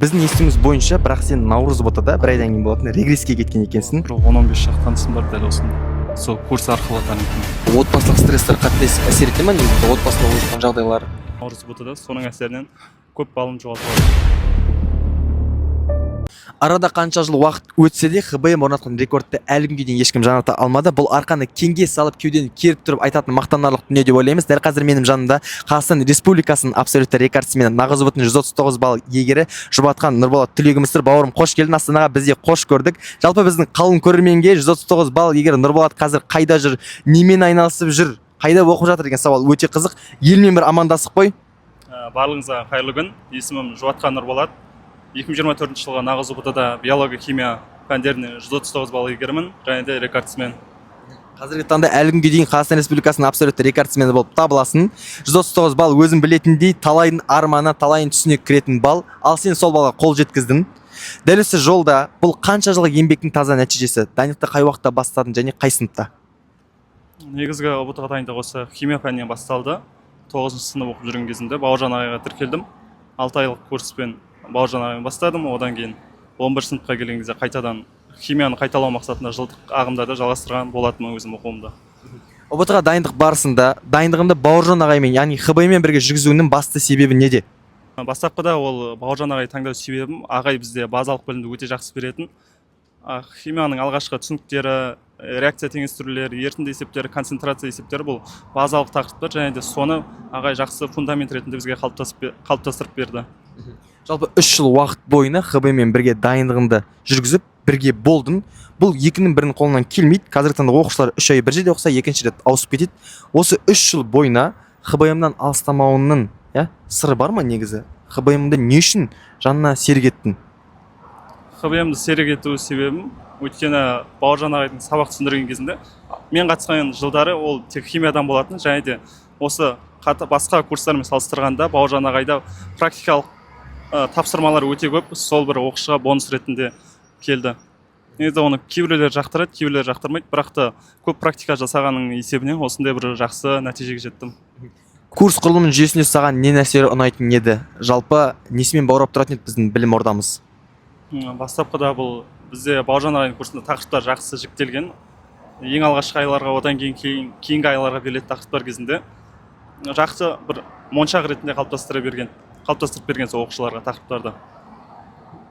Біздің естуіміз бойынша, бірақ сен наурыз ботада бір айдан кейін болатын регресске кеткен екенсің. 10-15 шақты танысым бар дәл осында. Сол курс арқылы танитын. Отбасылық стресстер қатты әсер ете ме? Негізі отбасында болып жатқан жағдайлар. Наурыз ботада соның әсерінен көп балым жоғалтып. Арада қанша жыл уақыт өтсе де ХБМ орнатқан рекордты әлі күнге дейін ешкім жаңарта алмады. Бұл арқаны кеңге салып кеудені керіп тұрып айтатын мақтанарлық дүние деп ойлаймыз. Дәл қазір менің жанымда Қазақстан Республикасының абсолютті рекордсмені Нағызұбыттың 139 балл иегері Жұбатқан Нұрболат Түлегіміз тұр. Бауырым, қош келдің Астанаға, бізде қош көрдік. Жалпы біздің қалың көрерменге 139 балл иегері Нұрболат қазір қайда жүр, немен айналысып жүр, қайда оқып жатыр деген сауал өте қызық. Елмен бір амандасып қой. Барлығыңызға қайырлы күн. Есімім Жұбатқан Нұрболат. 2024 жылғы Нағызұбытта биология, химия пәндеріне 139 балл иегерімін, және де рекордсмен. Қазіргі таңда әлі күнге дейін Қазақстан Республикасының абсолютті рекордсмені болып табыласың. 139 балл өзің білетіндей талайдың арманы, талайдың түсіне кіретін балл, ал сен сол балға қол жеткіздің. Дәл осы жолда бұл қанша жылғы еңбектің таза нәтижесі? Дайындықты қай уақытта бастадың және қай сыныпта? Негізгі ұбытға дайындық осы химия пәнінен басталды. 9 сынып оқып жүрген кезімде Бауыржан ағайға тіркелдім. 6 айлық курспен Бауыржан ағаймен бастадым. Одан кейін 11 сыныпқа келген кезде қайтадан химияны қайталау мақсатында жылдық ағымдарды жалғастырған болатынмын өзім оқуымда. ұбт-ға дайындық барысында дайындығымды Бауыржан ағаймен, яғни ХБ-мен бірге жүргізуінің басты себебі неде? Бастапқыда ол Бауыржан ағай таңдау себебім, ағай бізде базалық білімді өте жақсы беретін. Химияның алғашқы түсініктері, реакция теңестірулері, ерітінді есептері, концентрация есептері бұл базалық тақырыптар, және де соны ағай жақсы фундамент ретінде бізге қалыптастырып берді. Жалпы 3 жыл уақыт бойына ХБ-мен бірге дайындығыңды жүргізіп, бірге болдың. Бұл екінің бірінің қолынан келмейді. Қазіргі таңда оқушылар 3 ай бір жерде оқыса, екінші рет ауысып кетеді. Осы 3 жыл бойына ХБ-мнан алыстамауының сыры бар ма негізі? ХБ-мді не үшін жанына серік еттің? ХБ-мді серік ету себебім, өйткені Бауыржан ағайдың сабақ түсіндірген кезінде мен қатысқан жылдары ол тек химиядан болатын, және де осы басқа курстармен салыстырғанда Бауыржан ағайда практикалық тапсырмалар өте көп, сол бір оқушыға бонус ретінде келді. Негізі оны кейбіреулер жақтырады, кейбіреулер жақтырмайды, бірақ та көп практика жасағанның есебінен осындай бір жақсы нәтижеге жеттім. Курс құрылымының жүйесінде саған не нәрселер ұнайтын еді? Жалпы несімен баурап тұратын еді біздің білім ордамыз? Бастапқыда бұл бізде Бауыржан ағайдың курсында тақырыптар жақсы жіктелген. Ең алғашқы айларға, одан кейінгі айларға берілетін тақырыптар кезінде жақсы бір моншақ ретінде қалыптастырып берген сол оқушыларға тақырыптарды.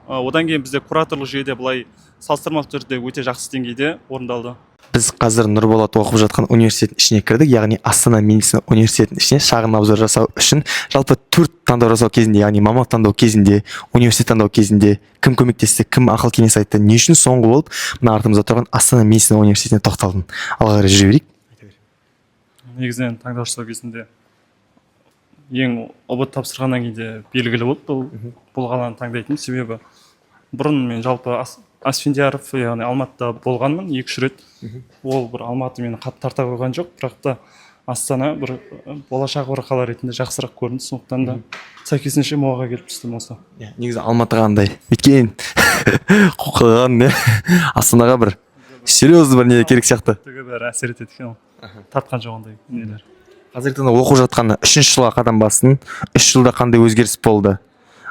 Одан кейін бізде кураторлық жүйеде былай салыстырмалы түрде өте жақсы деңгейде орындалды. Біз қазір Нұрболат оқып жатқан университеттің ішіне кірдік, яғни Астана медицина университетінің ішіне шағын обзор жасау үшін. Жалпы 4 таңдау жасау кезінде, яғни мамандық таңдау кезінде, университет таңдау кезінде кім көмектесті, кім ақыл кеңес айтты, не үшін соңғы болып мына артымызда тұрған Астана медицина университетіне тоқталдың? Алға қарай жүре берейік. Негізінен таңдау жасау кезінде ең ұбт тапсырғаннан кейін де белгілі болды бұл қаланы таңдайтын себебі. Бұрын мен жалпы Асфендияров, яғни Алматыда болғанмын 2-3 рет. Ол бір Алматы мені қатты тарта қойған жоқ, бірақ та Астана бір болашақ бір қала ретінде жақсырақ көрінді, сондықтан да сәйкесінше моға келіп түстім осы. Негізі Алматы қандай? Өйткені қоқыған Астанаға бір серьезный бір не керек сияқты. Бәрі әсер етеді екен, тартқан жоқ ондай нелер. Қазіргі таңда оқып жатқанда 3-ші жылға қадам бастың. 3 жылда қандай өзгеріс болды?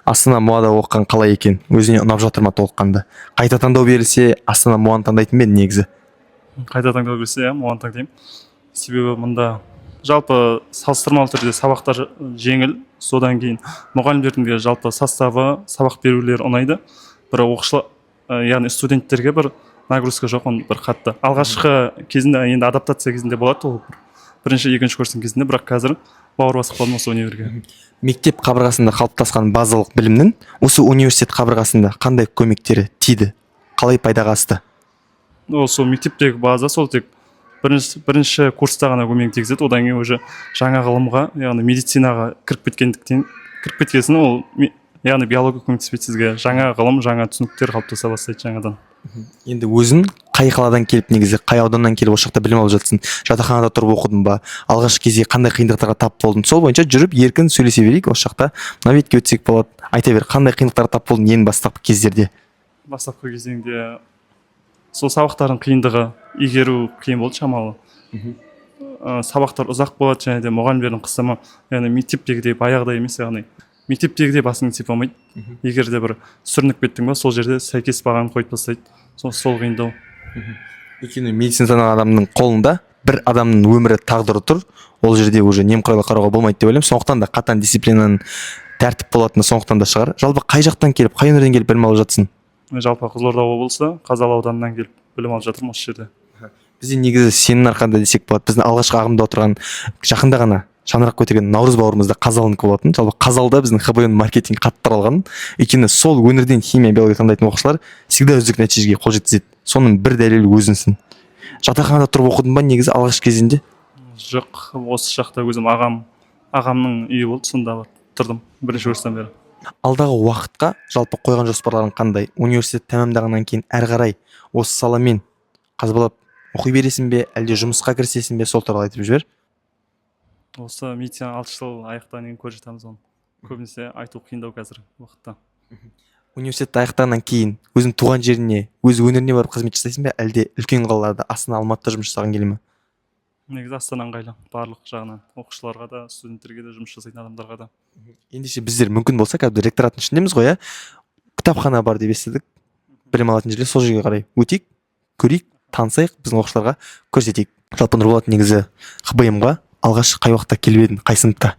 Астана МОАда оқыған қалай екен? Өзіне ұнап жатыр ма толыққанды? Қайта таңдау берілсе, Астана МОАны таңдайтын ба еді негізі? Қайта таңдау берілсе, МОАны таңдаймын. Себебі мұнда жалпы салыстырмалы түрде сабақтар жеңіл, содан кейін мұғалімдердің де жалпы составы, сабақ берулері ұнайды. Бір оқушылар, яғни студенттерге бір нагрузка жоқ, он бір қатты. Алғашқы кезінде, енді адаптация кезінде болады ол бірінші, екінші курстың кезінде, бірақ қазір бауыр басып қалдым осы универге. Мектеп қабырғасында қалыптасқан базалық білімнің осы университет қабырғасында қандай көмектері тиді? Қалай пайдаға асты? Сол мектептегі база сол тек бірінші курста ғана көмек тигізеді, одан кейін уже жаңа ғылымға, яғни медицинаға кіріп кеткесін ол, яғни биология көмектеспейді сізге, жаңа ғылым, жаңа түсініктер қалыптаса бастайды жаңадан. Енді өзің қай қаладан келіп, негізі қай ауданнан келіп осы жақта білім алып жатсың? Жатақханада тұрып оқыдың ба? Алғашқы кезде қандай қиындықтарға тап болдың? Сол бойынша жүріп еркін сөйлесе берейік осы жақта. Мына бетке өтсек болады. Айта бер, қандай қиындықтарға тап болдың ең бастапқы кездерде? Бастапқы кезеңде сол сабақтардың қиындығы игеру қиын болды шамалы. Сабақтар ұзақ болады, және де мұғалімдердің қысымы, яғни мектептегідей баяғыда емес, яғни мектептегідей басыңды сипай алмайды. Егер де бір сүрініп кеттің ба, сол жерде сәйкес бағаны қойып тастайды. Сол қиындау. Өйткені медицина адамның қолында, бір адамның өмірі тағдыры тұр. Ол жерде уже немқұрайлы қарауға болмайды деп ойлаймын. Сондықтан да қатаң дисциплинаның тәртіп болатыны сондықтан да шығар. Жалпы қай жақтан келіп, қай өңірден келіп білім алып жатсың? Мен жалпы Қызылорда облысы Қазалы ауданынан келіп білім алып жатырмын осы жерде. Бізде негізі сенің арқанда десек болады. Біздің алғашқы ағымда отырған, жақында ғана шаңырақ көтерген Наурыз бауырымыз да Қазалынікі болатын. Жалпы Қазалда біздің ХБН маркетинг қатты таралған. Өйткені сол өңірден химия, биология таңдайтын оқушылар всегда үздік нәтижеге қол жеткізеді. Соның бір дәлелі өзіңсің. Жатақханада тұрып оқыдың ба негізі алғашқы кезінде? Жоқ, осы жақта өзім ағамның үйі болды, сонда тұрдым бірінші курстан бері. Алдағы уақытқа жалпы қойған жоспарларың қандай? Университет тәмамдағаннан кейін әрі қарай осы саламен қазбалап оқи бересің бе, әлде жұмысқа кірісесің бе, сол туралы айтып жібер. Осы медицина 6 жыл аяқтағаннан кейін көре жатамыз оны. Көбінесе айту қиындау қазір уақытта. Университетті аяқтағаннан кейін өзің туған жеріне, өз өңіріне барып қызмет жасайсың ба, әлде үлкен қалаларда, Астана, Алматыда жұмыс жасағың келе ме? Негізі Астана ыңғайлы, барлық жағынан оқушыларға да, студенттерге де, жұмыс жасайтын адамдарға да. Ендеше біздер мүмкін болса, қазір ректораттың ішіндеміз ғой, кітапхана бар деп естідік. Білім алатын жерлер, сол жерге қарай өтейік, көрейік, танысайық, біздің оқушыларға көрсетейік. Жалпы Нұрболат негізі ХБМ-ға алғаш қай уақытта келіп едің, қай сыныпта?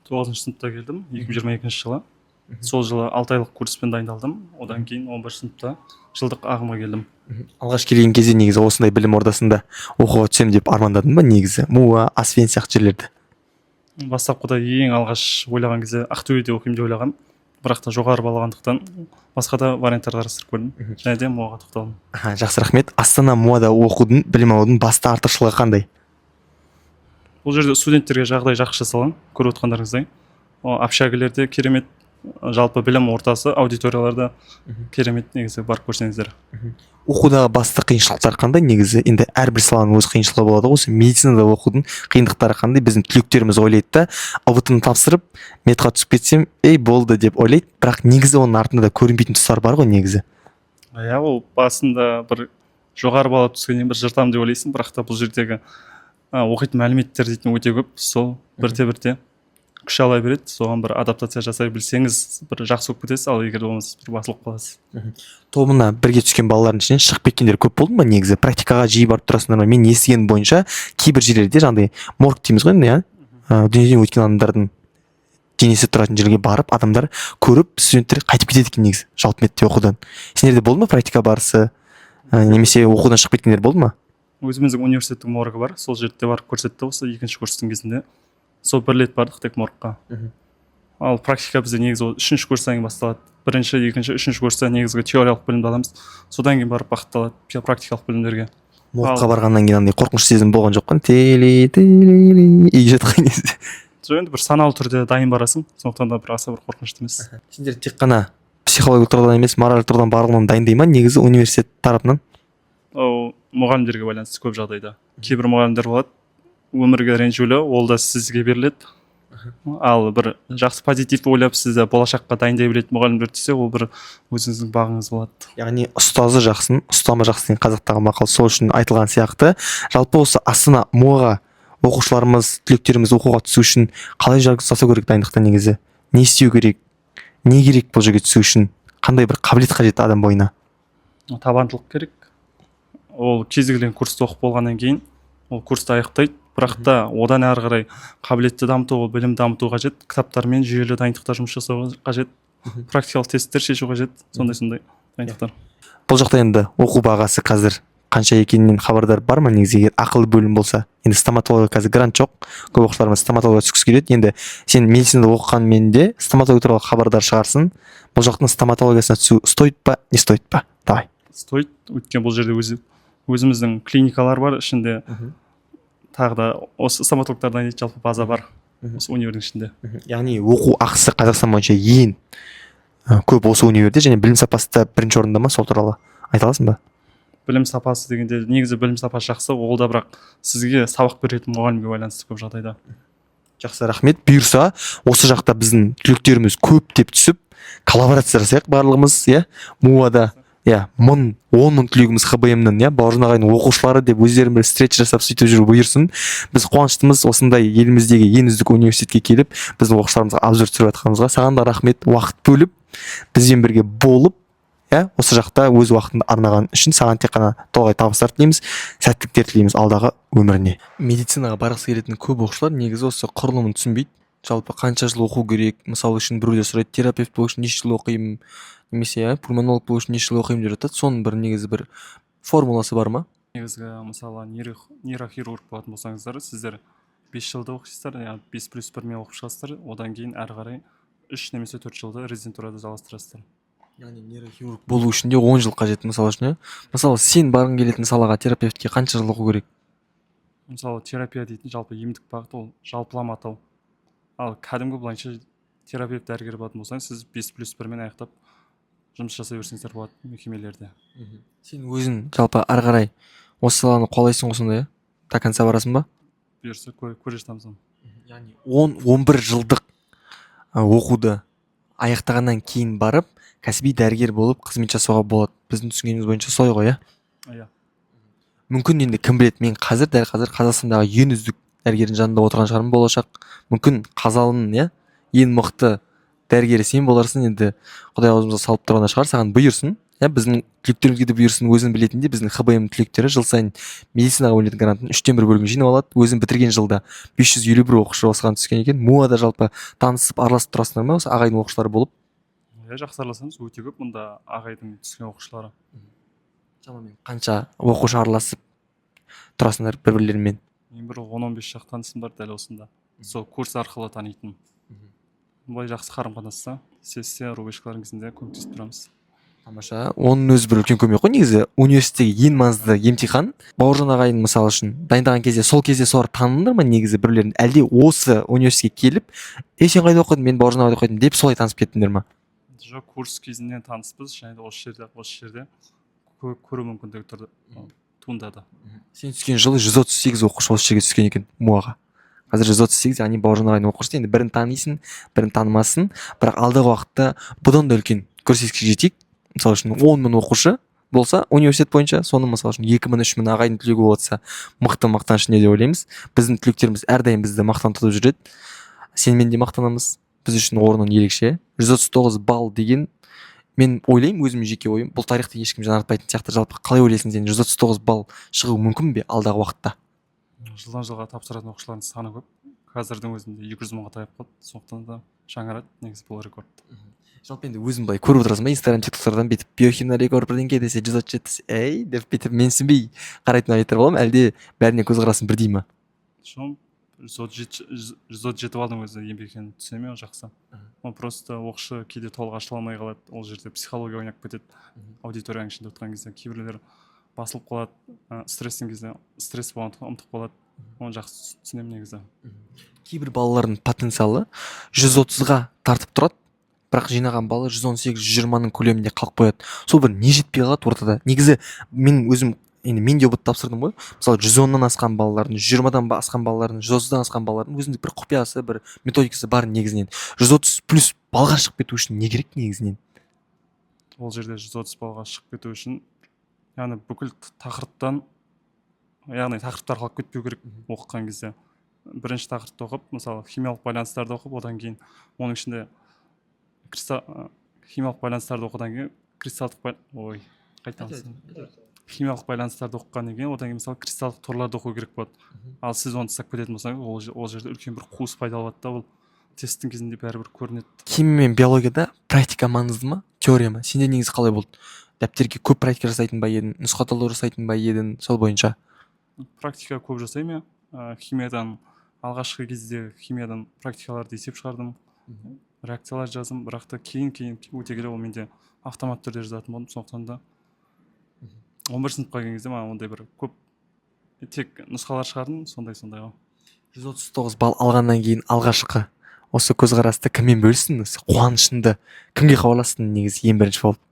9-шы сыныпта келдім, 2022 жылы. Сол жылы 6 айлық курспен дайындалдым. Одан кейін 11 сыныпта жылдық ағымға келдім. Алғаш келген кезде негізі осындай білім ордасында оқуға түсем деп армандадың ба негізі? МУА, Асфен сияқты жерлерді. Бастапқыда ең алғаш ойлаған кезде Ақтөбеде оқимын деп ойлағам. Бірақ та жоғары балағандықтан басқа да варианттарды қарастырып көрдім. Және де МУАға тоқталдым. Жақсы, рахмет. Астана МУАда оқудың, білім алудың басты артықшылығы қандай? Бұл жерде студенттерге жағдай жақсы жасалған, көріп отқандарыңыздай. Общагілерде керемет, жалпы білім ортасы, аудиторияларда керемет, негізі барып көрсеңіздер. Оқудағы басты қиыншылықтар қандай негізі? Енді әрбір саланың өз қиыншылығы болады ғой. Осы медицинада оқудың қиындықтары қандай? Біздің түлектеріміз ойлайды да, АБТны тапсырып, медқа түсіп кетсем, болды деп ойлайды. Бірақ негізі оның артында да көрінбейтін тұстар бар ғой негізі. Ол басында бір жоғары бала түскеннен бір жыртам деп ойлайсың, бірақ та бұл жердегі оқитын мәліметтер дейтін өте көп. Сол бірте күш ала береді, соған бір адаптация жасай білсеңіз бір жақсы болып кетесіз, ал егер болмаса бір басылып қаласыз. Тобына бірге түскен балалардың ішінен шығып кеткендер көп болды ма негізі? Практикаға жиі барып тұрасыңдар ма? Мен естігенім бойынша кейбір жерлерде жаңағыдай морг дейміз ғой енді, дүниеден өткен адамдардың денесі тұратын жерге барып адамдар көріп, студенттер қайтып кетеді екен негізі жалпы медте оқудан. Сендерде болды ма практика барысы, немесе оқудан шығып кеткендер болды ма? Өзіміздің университеттің моргы бар, сол жерде барып көрсетті осы 2-ші курстың кезінде. Сол бір рет бардық тек моргқа. Ал практика бізде негізі 3-ші курстан кейін басталады. 1-ші, 2-ші, 3-ші курста негізгі теориялық білімді аламыз. Содан кейін барып бағытталады практикалық білімдерге. Моргқа барғаннан кейін андай қорқыныш сезім болған жоқ па? Үйге жатқан кезде. Енді бір саналы түрде дайын барасың, сондықтан да бір аса бір қорқынышты емес. Сендер тек қана психологиялық тұрғыдан емес, моральдық тұрғыдан барлығынан дайындай ма негізі университет тарапынан? Мұғалімдерге байланысты көп жағдайда. Кейбір мұғалімдер болады, өмірге ренжулі, ол да сізге беріледі. Ал бір жақсы позитив ойлап сізді болашаққа дайындай білетін мұғалімдер түсе, ол бір өзіңіздің бағыңыз болады. Яғни ұстазы жақсын, ұстамы жақсы деген қазақтағы мақал, сол үшін айтылған сияқты. Жалпы осы Астана МУАға оқушыларымыз, түлектеріміз оқуға түсу үшін қалай жасау керек дайындықта негізі? Не істеу керек? Не керек бұл жерге түсу үшін? Қандай бір қабілет қажет адам бойына? Табандылық керек. Ол кез келген курсты оқып болғаннан кейін ол курсты аяқтайды, бірақ та одан әрі қарай қабілетті дамыту, білім дамыту қажет, кітаптармен жүйелі дайындықта жұмыс жасау қажет, практикалық тесттер шешу қажет, сондай дайындықтар. Бұл жақта енді оқу бағасы қазір қанша екенінен хабардар бар ма негізі? Егер ақылы бөлім болса, енді стоматология қазір грант жоқ, көп оқушыларымыз стоматология түскісі келеді. Енді сен медицинада оқығанмен де стоматология туралы хабардар шығарсың. Бұл жақтың стоматологиясына түсу стоит па, не стоит па? Давай. Стоит, өйткені бұл жерде өзіміздің клиникалар бар, ішінде тағы да осы стоматологтардан жалпы база бар осы универдің ішінде. Яғни оқу ақысы Қазақстан бойынша ең көп осы универде, және білім сапасы да бірінші орында ма, сол туралы айта аласың ба? Білім сапасы дегенде негізі білім сапасы жақсы, ол да бірақ сізге сабақ беретін мұғалімге байланысты көп жағдайда. Жақсы, рахмет. Бұйырса осы жақта біздің түлектеріміз көп деп түсіп коллаборация жасайық барлығымыз, МУАда иә 10 мың түлегіміз ХБМнің иә бауыржан ағайдың оқушылары деп өздерін бір стретч жасап сөйтіп жүр бұйырсын. Біз қуаныштымыз осындай еліміздегі ең үздік университетке келіп біздің оқушыларымызға обзор түсіріп жатқанымызға. Саған да рахмет, уақыт бөліп бізбен бірге болып иә осы жақта өз уақытыңды арнаған үшін саған тек қана толағай табыстар тілейміз, сәттіліктер тілейміз алдағы өміріне. Медицинаға барғысы келетін көп оқушылар негізі осы құрылымын түсінбейді. Жалпы қанша жыл оқу керек, мысалы үшін біреулер сұрайды терапевт болу үшін неше жыл оқимын, немесе пульмонолог болу үшін неше жыл оқимын деп жатады. Соның бір негізі бір формуласы бар ма? Негізгі мысалы нейрохирург болатын болсаңыздар сіздер 5 жылда оқисыздар, 5+1 оқып шығасыздар, одан кейін әрі қарай 3 немесе 4 жылда резидентурада жалғастырасыздар. Яғни нейрохирург болу үшін де 10 жыл қажет мысалы үшін. Мысалы сен барғың келетін салаға терапевтке қанша жыл оқу керек? Мысалы терапия дейтін жалпы емдік бағыт, ол жалпылама атау. Ал кәдімгі былайша терапевт дәрігер болатын болсаң, сіз 5+1 аяқтап жұмыс жасай берсеңіздер болады мекемелерде. Сен өзің жалпы ары қарай осы саланы қолайсың осындай, до конца барасың ба? Бұйырса көре жатамыз. Яғни 10-11 жылдық оқуды аяқтағаннан кейін барып кәсіби дәрігер болып қызмет жасауға болады. Біздің түсінгеніміз бойынша солай ғой, иә? Мүмкін енді кім біледі, мен дәл қазір Қазақстандағы ең үздік дәрігердің жанында отырған шығармын болашақ. Мүмкін Қазалының ең мықты дәрігері сен боларсың, енді Құдай аузымызға салып тұрған шығар, саған бұйырсын. Біздің түлектерімізге де бұйырсын. Өзің білетіндей біздің ХБМ түлектері жыл сайын медицинаға бөлінетін гранттың 3/1 бөлігін жинап алады. Өзің бітірген жылда 551 оқушы осыған түскен екен. МУАда жалпы танысып араласып тұрасыңдар ма осы ағайдың оқушылары болып? Жақсы араласамыз, өте көп мұнда ағайдың түскен оқушылары. Шамамен қанша оқушы араласып тұрасыңдар бір-бірлерімен? Мен бір 10-15 шақ танысым бар дәл осында. Сол курс арқылы танитын. Бұлай жақсы қарым-қатынаста сессия рубашкалардың кезінде көмектесіп тұрамыз. Тамаша. Оның өзі бір үлкен көмек қой. Негізі университеттегі ең маңызды емтихан бауыржан ағайын мысалы үшін дайындаған кезде сол кезде солар таныңдар ма негізі бірлерін, әлде осы университетке келіп сен қайда оқыдың, мен бауыржан ағайда оқыдым деп солай танысып кеттіңдер ма? Жоқ, курс кезінен таныспыз, және де осы жерде көру мүмкіндігі туындады. Сен түскен жылы 138 оқушы осы жерге түскен екен МУАға. Қазір 138, яғни бауыржан ағайдың оқушысы. Енді бірін танисың, бірін танымассың, бірақ алдағы уақытта бұдан да үлкен көрсеткішке жетейік. Мысалы үшін 10 мың оқушы болса университет бойынша, соның мысалы үшін 2 мың 3 мың ағайдың түлегі болса мықты мақтаныш не деп ойлаймыз. Біздің түлектеріміз әрдайым бізді мақтан тұтып жүреді. Сенімен де мақтанамыз. Біз үшін орның ерекше. 139 балл деген, мен ойлаймын, өзім жеке ойым, бұл тарихты ешкім жаңартпайтын сияқты. Жалпы қалай ойлайсың сен, 139 балл шығу мүмкін бе алдағы уақытта? Жылдан жылға тапсыратын оқушылардың саны көп. Қазірдің өзінде 200 мыңға таяп қалды. Сондықтан да жаңарады негізі бұл рекорд. Жалпы енді өзің былай көріп отырасың ба Инстаграм, тиктоктардан бүйтіп биохимия рекорд бірдеңке десе 137 деп бүйтіп менсінбей қарайтын адамдар боламын, әлде бәріне көзқарасың бірдей ма? 137 балдың өзі еңбек екенін түсінемін, жақсы. Ол просто оқушы кейде толық ашыла алмай қалады. Ол жерде психология ойнап кетеді. Аудиторияның ішінде отырған кезде кейбіреулер басылып қалады, стресстің кезде стресс болғандықтан ұмытып қалады. Оны жақсы түсінемін негізі. Кейбір балалардың потенциалы 130-ға тартып тұрады, бірақ жинаған баллы 118-120-ның көлемінде қалып қояды. Сол бір не жетпей қалады ортада. Негізі мен өзім енді мен де ұбт тапсырдым ғой. Мысалы 110-нан асқан балалардың, 120-дан асқан балалардың, 130-дан асқан балалардың өзіндік бір құпиясы, бір методикасы бар негізінен. 130 плюс балға шығып кету үшін не керек негізінен? Ол жерде 130 балға шығып кету үшін, яғни бүкіл тақырыптан, яғни тақырыптар қалып кетпеу керек оқыған кезде. Бірінші тақырыпты оқып, мысалы химиялық байланыстарды оқып, одан кейін оның ішінде химиялық байланыстарды оқыдан кейін химиялық байланыстарды оқығаннан кейін одан кейін мысалы кристалдық торларды оқу керек болады. Ал сіз оны тастап кететін болсаңыз, ол жерде үлкен бір қуыс пайда болады да, ол тесттің кезінде бәрібір көрінеді. Химия мен биологияда практика маңызды ма, теория ма? Сенде негізі қалай болды? Дәптерге көп практика жасайтын ба едің, нұсқаулар жасайтын ба едің, сол бойынша? Практика көп жасаймын. Химиядан алғашқы кезде химиядан практикаларды есеп шығардым. Реакциялар жаздым, бірақ та кейін өте келе ол менде автомат түрде жазатын болдым. Сондықтан да 11 сыныпқа келген кезде маған ондай бір көп тек нұсқалар шығардым, сондай ғой. 139 балл алғаннан кейін алғашқы осы көзқарасты кіммен бөлістің? Қуанышыңды кімге хабарластың негізі ең бірінші болып?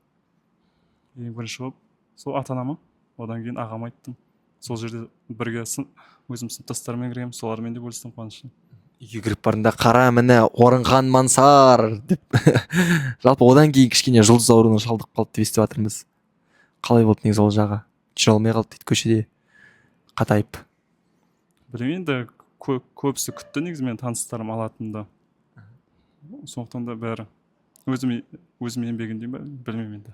Ең бірінші болып сол ата-анама, одан кейін ағама айттым. Сол жерде бірге өзім сыныптастарыммен кіргенмін, солармен де бөлістім қуанышын. Үйге кіріп барында қара міне Орынхан Мансар деп жалпы одан кейін кішкене жұлдыз ауруына шалдығып қалды деп естіп жатырмыз. қалай болды негізі ол жағы? Жүре алмай қалды дейді көшеде қатайып. білмеймін енді көбісі күтті негізі менің таныстарым алатынды. Сондықтан да бәрі өзім еңбегім ба білмеймін енді.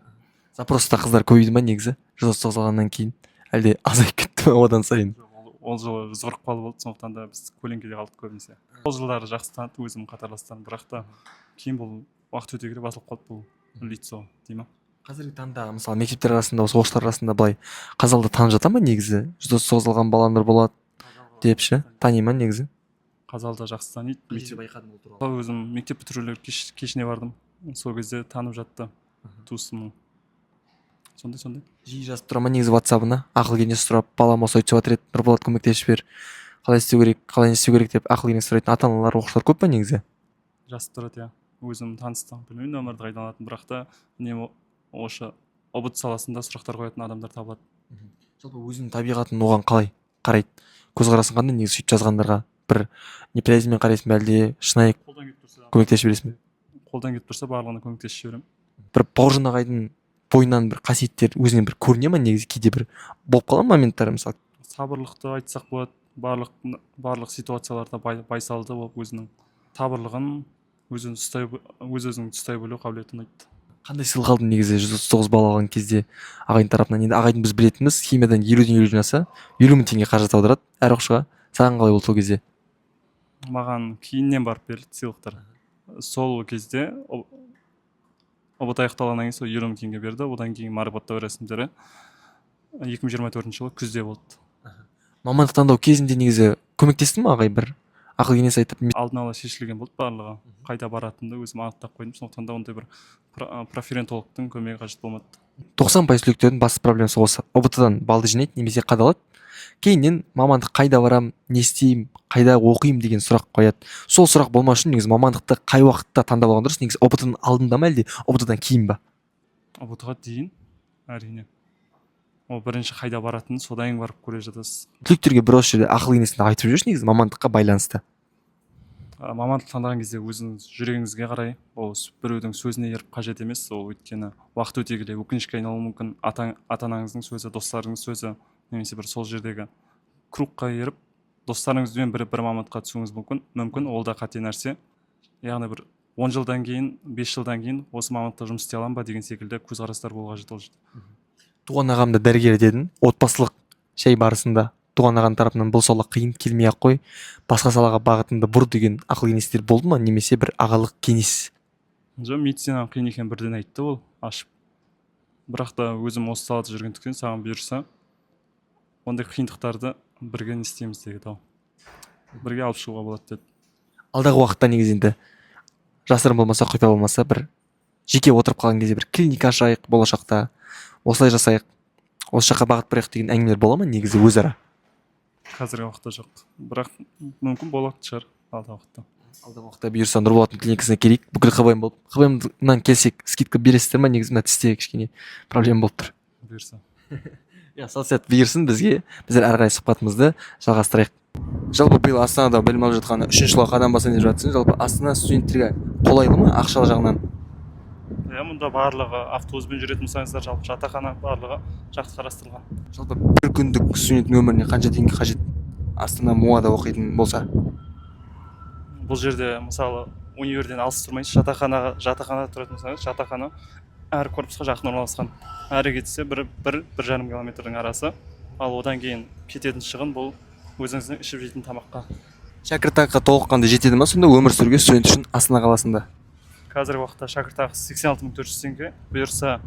Запроста қыздар көбейді ма негізі 139 алғаннан кейін, әлде азайып кетті ме одан сайын? Ол жылы 140 болды, сондықтан да біз көлеңкеде қалдық көбінесе. Ол жылдары жақсы таныды өзімнің қатарластарым, бірақ та кейін бұл уақыт өте келе басылып қалды бұл лицо дей ма. Қазіргі таңда мысалы мектептер арасында осы оқушылар арасында былай Қазалды танып жата ма негізі? 139 алған балалар болады деп ше, тани ма негізі? Қазалда жақсы таниды. байқадым ол туралы. Өзім мектеп бітірулер кешіне бардым. Сол кезде танып жатты туысымның. Сондай. Жиі жазып тұра ма негізі WhatsApp-ына ақыл кеңес сұрап, балам осы өйтіп жатыр еді, Нұрболат көмектесіп бер, қалай істеу керек, қалай не істеу керек деп ақыл кеңес сұрайтын ата-аналар, оқушылар көп па негізі? Жазып тұрады, иә. Өзім таныстым, білмеймін нөмірді қайдан алатын, бірақ та үнемі осы ұбт саласында сұрақтар қоятын адамдар табылады. Жалпы өзінің табиғатын оған қалай қарайды? Көзқарасың қандай негізі сөйтіп жазғандарға? Бір неприязммен қарайсың ба әлде шынайы көмектесіп жібересің бе? Қолдан кетіп тұрса барлығына көмектесіп жіберемін. Бір бауыржан ағайдың бойынан бір қасиеттер өзінен бір көріне ма негізі? Кейде бір болып қалған моменттар мысалы? Сабырлықты айтсақ болады, барлық ситуацияларда байсалды болып өзінің сабырлығын, өзін ұстай білу қабілетін айтты. Қандай сыйлық алдың негізі 139 бал алған кезде ағайдың тарапынан? Енді ағайдың біз білетініміз химиядан 50-ден 50 жинаса 50 мың теңге қаражат аударады әр оқушыға. Саған қалай болды сол кезде? Маған кейіннен барып берілді сыйлықтар. Сол кезде ұбт аяқталғаннан кейін сол 50 мың теңге берді. Одан кейін марапаттау рәсімдері 2024 жылы күзде болды. Мамандық таңдау кезінде негізі көмектесті ме ағай бір ақыл кеңес айтып? Алдын ала шешілген болды барлығы. Қайда баратынды өзім анықтап қойдым. Сондықтан да ондай бір профериентологтың көмегі қажет болмады. 90% түлектердің басты проблемасы осы. ұбт-дан балды жинайды немесе қадалады. Кейіннен мамандық қайда барам, не істеймін, қайда оқимын деген сұрақ қояды. Сол сұрақ болмас үшін негізі мамандықты қай уақытта таңдап алған дұрыс? Негізі ұбт-дан алдында ма әлде ұбт-дан кейін ба? ұбт-ға дейін әрине. Ол бірінші қайда баратынын содан кейін барып көре жатасыз. Түлектерге бір осы жерде ақыл кеңесін айтып жүрші негізі мамандыққа байланысты. Мамандық таңдаған кезде өзіңіз жүрегіңізге қарай, ол біреудің сөзіне еріп қажет емес. Ол өйткені уақыт өте келе өкінішке айналуы мүмкін. Ата-анаңыздың сөзі, достарыңыздың сөзі, немесе бір сол жердегі кругқа еріп достарыңызбен бір мамандыққа түсуіңіз мүмкін. Ол да қате нәрсе. Яғни бір 10 жылдан кейін, 5 жылдан кейін осы мамандықта жұмыс істей аламын ба деген секілді көзқарастар болуға қажет ол жерде. Туған ағамда дәрігер дедің, отбасылық шей барысында туған ағаның тарапынан бұл сала қиын келмей ақ қой, басқа салаға бағытыңды бұр деген ақыл кеңестер болды ма, немесе бір ағалық кеңес? Жоқ, медицинаның қиын екенін бірден айтты ол ашып. Бірақ та өзім осы салада жүргендіктен саған бұйырса ондай қиындықтарды бірге не істейміз деді ол. Бірге алып шығуға болады деді. Алдағы уақытта негізі енді жасырын болмаса, құпия болмаса бір жеке отырып қалған кезде бір клиника ашайық болашақта, осылай жасайық, осы жаққа бағыт бұрайық деген әңгімелер бола ма негізі өзара? Қазіргі уақытта жоқ, бірақ мүмкін болатын шығар алдағы уақытта. Алдағы уақытта бұйырса Нұрболаттың клиникасына келейік, бүкіл ХБМ болып. ХБМнан келсек скидка бересіздер ма негізі? Мына тісте кішкене проблема болып тұр. Бұйырса. Сол сәт бұйырсын бізге. Біздер әрі қарай сұхбатымызды жалғастырайық. Жалпы биыл Астанада білім алып жатқаны 3-ші жылға қадам басайын деп жатсың. Жалпы Астана студенттерге қолайлы ма ақшалы жағынан? Мұнда барлығы автобуспен жүретін болсаңыздар, жалпы жатақхана барлығы жақсы қарастырылған. Жалпы бір күндік студенттің өміріне қанша теңге қажет Астана МУАда оқитын болса? Бұл жерде мысалы универден алыс тұрмайсыз, жатақханада тұратын болсаңыз, жатақхана әр корпусқа жақын орналасқан. Әрі кетсе 1,5 километрдің арасы, ал одан кейін кететін шығын бұл өзіңіздің ішіп жейтін тамаққа. Шәкіртақы толыққанды жетеді ма сонда өмір сүруге студент үшін Астана қаласында? Қазіргі уақытта шәкіртақысы 86.400 теңге, бұйырса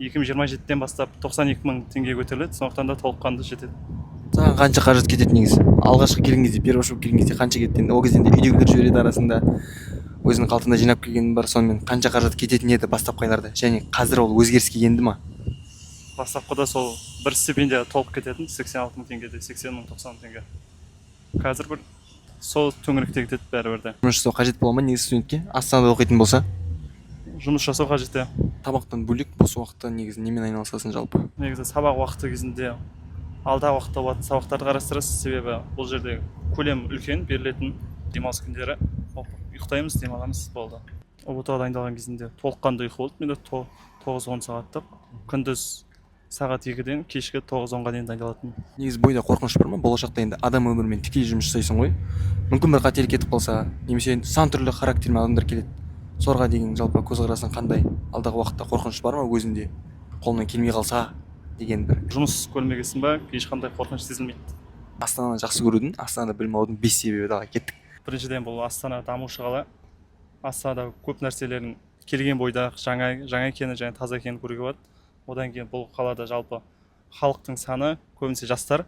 2027-ден бастап 92.000 теңге көтеріледі, сондықтан да толыққанды жетеді. Саған қанша қаражат кетеді негізі? Алғашқы келген кезде, первый келген кезде қанша кетті? Ол кезде үйдегілер жібереді арасында, өзінің қалтында жинап келген бар, сонымен қанша қаражат кететін еді бастапқы айларда? Және қазір ол өзгеріске енді ма? Бастапқыда сол бір стипендия толық кететін, 86.000 теңгеде, 80.000, 90.000 теңге. Қазір бір сол төңіректе кетеді бәрібірде. Жұмыс жасау қажет бола ма негізі студентке? Астанада оқитын болса? Жұмыс жасау қажет. Тамақтан бөлек бос уақытта негізі немен айналысасың жалпы? Негізі сабақ уақыты кезінде алдағы уақытта болатын сабақтарды қарастырасыз, себебі бұл жерде көлем үлкен берілетін демалыс күндері ұйықтаймыз, демаламыз болды. ұбт-ға дайындалған кезінде толыққанды ұйқы болды. Менде 9-10 сағаттық. Күндіз сағат 2-ден кешкі 9-10-ға дейін дайындалатынмын. Негізі бойда қорқыныш бар ма? Болашақта енді адам өмірімен тікелей жұмыс жасайсың ғой. Мүмкін бір қателік кетіп қалса, немесе енді сан түрлі характермен адамдар келеді. Соларға деген жалпы көзқарасың қандай? Алдағы уақытта қорқыныш бар ма өзінде? Қолынан келмей қалса деген бір. Жұмыс көрмегесін ба, ешқандай қорқыныш сезілмейді. Астананы жақсы көрудің, Астанада білім алудың 5 себебі дағы кеттік. Біріншіден бұл Астана дамушы қала. Астанада көп нәрселердің келген бойда жаңа екені және таза екенін көруге болады. Одан кейін бұл қалада жалпы халықтың саны көбінесе жастар.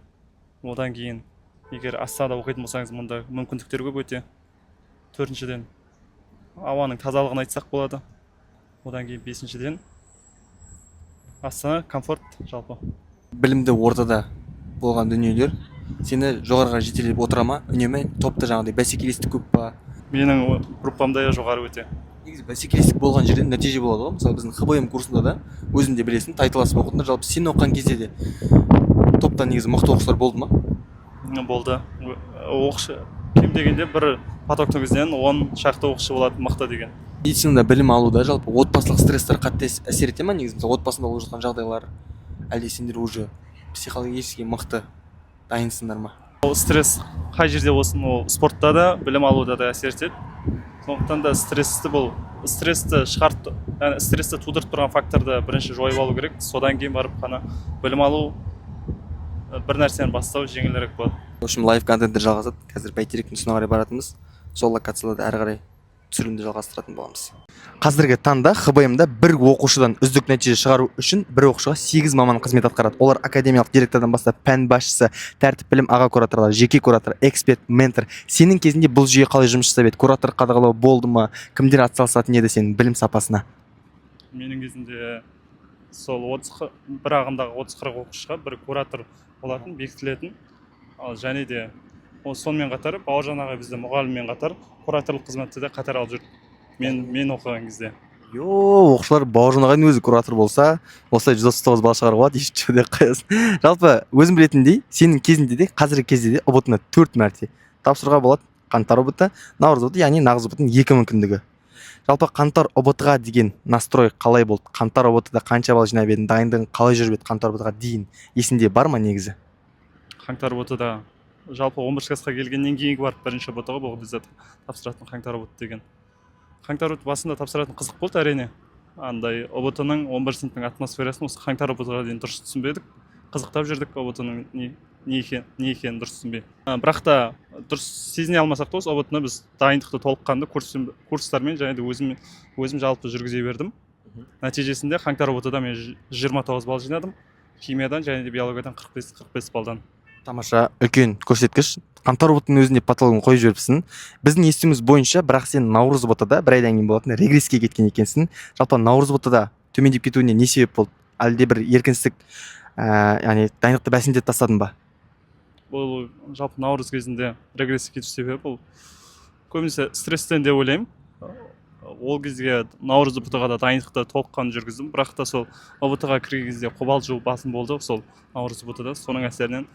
Одан кейін егер Астанада оқитын болсаңыз, мұнда мүмкіндіктер көп өте. Төртіншіден ауаның тазалығын айтсақ болады. Одан кейін бесіншіден Астана комфорт жалпы. Білімді ортада болған дүниелер сені жоғарыға жетелеп отыра ма? Үнемі топта жаңағыдай бәсекелестік көп па? Менің группамда жоғары өте. Негізі бәсекелестік болған жерден нәтиже болады ғой. Мысалы біздің ХБМ курсында да өзің де білесің, тайталасып оқыдыңдар. Жалпы сен оқыған кезде де топта негізі мықты оқушылар болды ма? Болды. Оқушы кем дегенде бір потоктың кезінен 10 шақты оқушы болады мықты деген. Медицинада білім алуда жалпы отбасылық стресстер қатты әсер ете ма негізі? Мысалы отбасында болып жатқан жағдайлар, әлде сендер уже психологически мықты дайынсыңдар ма? Ол стресс қай жерде болсын, ол спортта да, білім алуда да әсер етеді. Сондықтан да стрессті шығарып, яғни стрессті тудырып тұрған факторды бірінші жойып алу керек. Содан кейін барып қана білім алу, бір нәрсені бастау жеңілірек болады. В общем, лайв контенттер жалғасады. Қазір бәйтеректің тұсына қарай баратынбыз. Сол локацияларда әрі қарай түсірілімді жалғастыратын боламыз. Қазіргі таңда ХБМда бір оқушыдан үздік нәтиже шығару үшін бір оқушыға 8 маман қызмет атқарады. Олар академиялық директордан бастап пән басшысы, тәртіп білім аға кураторлар, жеке куратор, эксперт, ментор. Сенің кезінде бұл жүйе қалай жұмыс жасап еді? Куратор қадағалау болды ма? Кімдер атсалысатын еді сенің білім сапасына? Менің кезінде сол бір ағымдағы 30-40 оқушыға бір куратор болатын, бекітілетін. Ал және де сонымен қатар Бауыржан ағай бізде мұғаліммен қатар кураторлық қызметті де қатар алып жүрді. Мен оқыған кезде. Оқушылар Бауыржан ағайдың өзі куратор болса, осылай 139 бала шығаруға болады, ешбір қаясын. Жалпы өзім білетіндей, сенің кезінде де, қазіргі кезде де ұбт-ны 4 мәрте тапсыруға болады. Қаңтар ұбт, наурыз ұбт, яғни нағыз ұбт-ның 2 мүмкіндігі. Жалпы қаңтар ұбт-ға деген настрой қалай болды? Қаңтар ұбт-да қанша балл жинап едің? Дайындығың қалай жүріп еді қаңтар ұбт-ға дейін? Есіңде бар ма негізі? Қаңтар ұбт-да жалпы 11 классқа келгеннен кейінгі барып бірінші ұбт-ға бұл бізде тапсыратын қаңтар ұбт деген. Қаңтар ұбт басында тапсыратын қызық болды әрине. Андай ұбт-ның 11 сыныптың атмосферасын осы қаңтар ұбт-ға дейін дұрыс түсінбедік. Қызықтап жүрдік ұбт-ның не екенін дұрыс түсінбей. Бірақ та дұрыс сезіне алмасақ та осы ұбт-ны біз дайындықты толыққанды курстармен және де өзім жалпы жүргізе бердім. Нәтижесінде қаңтар ұбт-да мен 29 балл жинадым. Химиядан және де биологиядан 45 балдан. Тамаша, үлкен көрсеткіш. Қаңтар ұбт-ның өзінде патологын қойып жүріпсің. Біздің естуіміз бойынша, бірақ сен наурыз ұбт-да бір айдан кейін болатын регресске кеткен екенсің. Жалпы наурыз ұбт-да төмендеп кетуіне не себеп болды? Әлде бір еркінсіздік, яғни дайындықты бәсеңдетіп тастадың ба? Бұл жалпы наурыз кезінде регресске кету себебі бұл көбінесе стресстен деп ойлаймын. Ол кезге наурыз ұбт-ға да дайындықты толыққанды жүргіздім, бірақ та сол ұбт-ға кірген кезде қобалжу басым болды сол наурыз ұбт-да. Соның әсерінен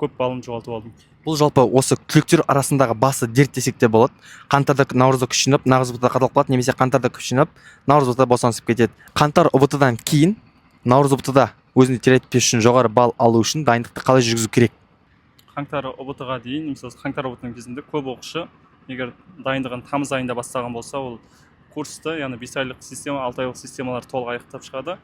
көп балым жоғалтып алдым. Бұл жалпы осы түлектер арасындағы басы дерт десек те болады. Қаңтарда наурызда күш жинап, нағыз ұбт-да қаталып қалады, немесе қаңтарда күш жинап, наурыз ұбт-да босаңсып кетеді. Қаңтар ұбт-дан кейін наурыз ұбт-да өзіне терапия үшін жоғары балл алу үшін дайындықты қалай жүргізу керек? Қаңтар ұбт-ға дейін, мысалы қаңтар ұбт-ның кезінде көп оқушы егер дайындығын тамыз айында бастаған болса, ол курсты, яғни 5 айлық система, 6 айлық системалар толық аяқтап шығады.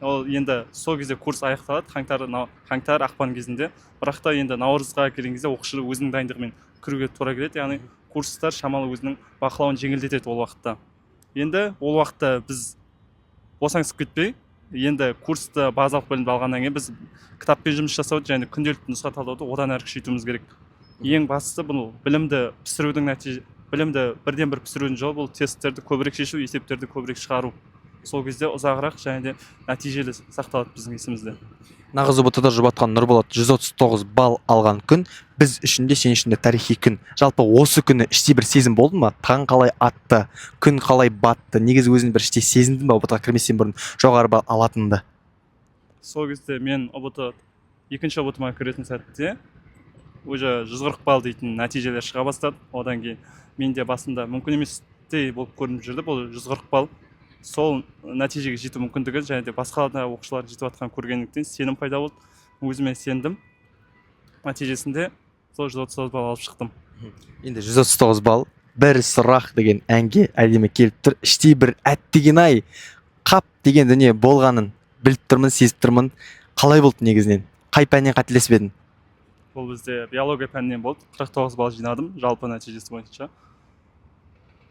Ол енді сол кезде курс аяқталады, қаңтар ақпан кезінде. Бірақ та енді наурызға келген кезде оқушы өзінің дайындығымен кіруге тура келеді, яғни курстар шамалы өзінің бақылауын жеңілдетеді ол уақытта. Енді ол уақытта біз босаңсып кетпей, енді курсты базалық білімді алғаннан кейін біз кітаппен жұмыс жасауды және күнделікті нұсқа талдауды одан әрі күшейтуіміз керек. Ең бастысы бұл білімді бірден бір пісірудің жолы бұл тесттерді көбірек шешу, есептерді көбірек шығару. Сол кезде ұзағырақ және де нәтижелі сақталады біздің есімізде. Нағыз ұбт-да жұбатқан Нұрболат 139 балл алған күн біз үшін де, сен үшін де тарихи күн. Жалпы осы күні іште бір сезім болды ма? Таң қалай атты, күн қалай батты? Негізі өзің бір іште сезіндің ба ұбт-ға кірместен бұрын жоғары балл алатынды? Сол кезде мен екінші ұбт-ма кіретін сәтте уже 140 балл дейтін нәтижелер шыға бастады. Одан кейін менде басында мүмкін еместей болып көрініп жүрді бұл 140 балл. сол нәтижеге жету мүмкіндігі және де басқа да оқушылар жетіп жатқанын көргендіктен сенім пайда болды. Өзіме сендім. Нәтижесінде сол 139 балл алып шықтым. Енді 139 балл бір сұрақ деген әнге әдемі келіп тұр. Іштей бір әттеген-ай қап деген дүние болғанын біліп тұрмын, сезіп тұрмын. Қалай болды негізінен? Қай пәннен қателесіп едің? Бұл бізде биология пәнінен болды. 49 балл жинадым жалпы нәтижесі бойынша.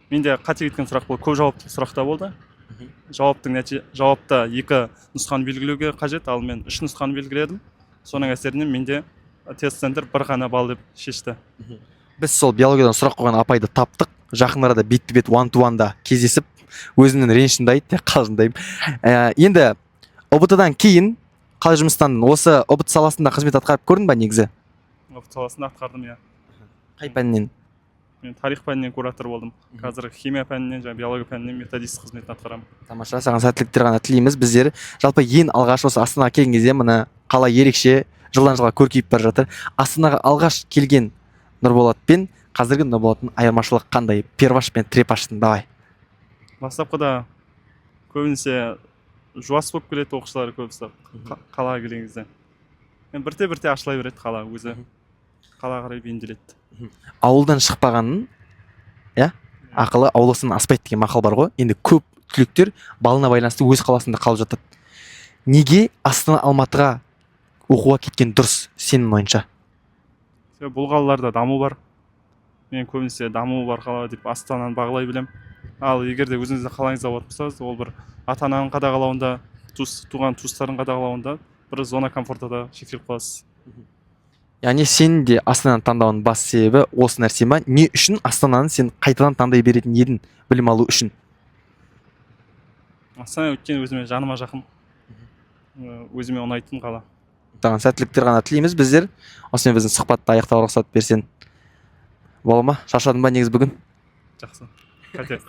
Менде қате кеткен сұрақ болды. Көп жауапты сұрақта болды. Жауапта 2 нұсқаны белгілеуге қажет, ал мен 3 нұсқаны белгіледім. Соның әсерінен менде тест центр бір ғана балл деп шешті. Біз сол биологиядан сұрақ қойған апайды таптық. Жақын арада бетті-бет one-to-one-да кездесіп, өзінің ренішімді айтты, қалжыңдаймын. Енді ұбт-дан кейін қалай жұмыстандың? Осы ұбт саласында қызмет атқарып көрдің ба негізі? ұбт саласында атқардым, иә. Қай пәннен? Мен тарих пәнінен куратор болдым. Қазір химия пәнінен және биология пәнінен методист қызметін атқарамын. Тамаша, саған сәттіліктер ғана тілейміз. Біздер жалпы ең алғаш осы Астанаға келген кезде мына қала ерекше жылдан жылға көркейіп бара жатыр. Астанаға алғаш келген Нұрболат пен қазіргі Нұрболаттың айырмашылығы қандай? Перваш пен трепаштың давай. Бастапқыда көбінесе жуас болып келеді оқушылар көбісі қалаға келген кезде. Бірте-бірте ашыла береді қала өзі. Қалаға қарай бейімделеді. Ауылдан шықпағанның, ақылы ауласынан аспайды деген мақал бар ғой. Енді көп түлектер балына байланысты өз қаласында қалып жатады. Неге Астана Алматыға оқуға кеткен дұрыс сенің ойынша? Бұл қалаларда даму бар. Мен көбінесе даму бар қала деп Астананы бағалай білем. Ал егер де өзіңізді қалаңызда отырсаңыз, ол бір ата-ананың қадағалауында, туған туыстардың қадағалауында бір зона комфортада шектеліп қаласыз. Яғни сен де Астананы таңдауының бас себебі осы нәрсе ма? Не үшін Астананы сен қайтадан таңдай беретін едің білім алу үшін? Астана өткен өзіме жаныма жақын. Өзіме ұнайтын қала. Таған сәттіліктер ғана тілейміз. Біздер осымен біздің сұхбатты аяқтауға рұқсат берсең. Бола ма? Шаршадың ба негіз бүгін? Жақсы. Қайтайық.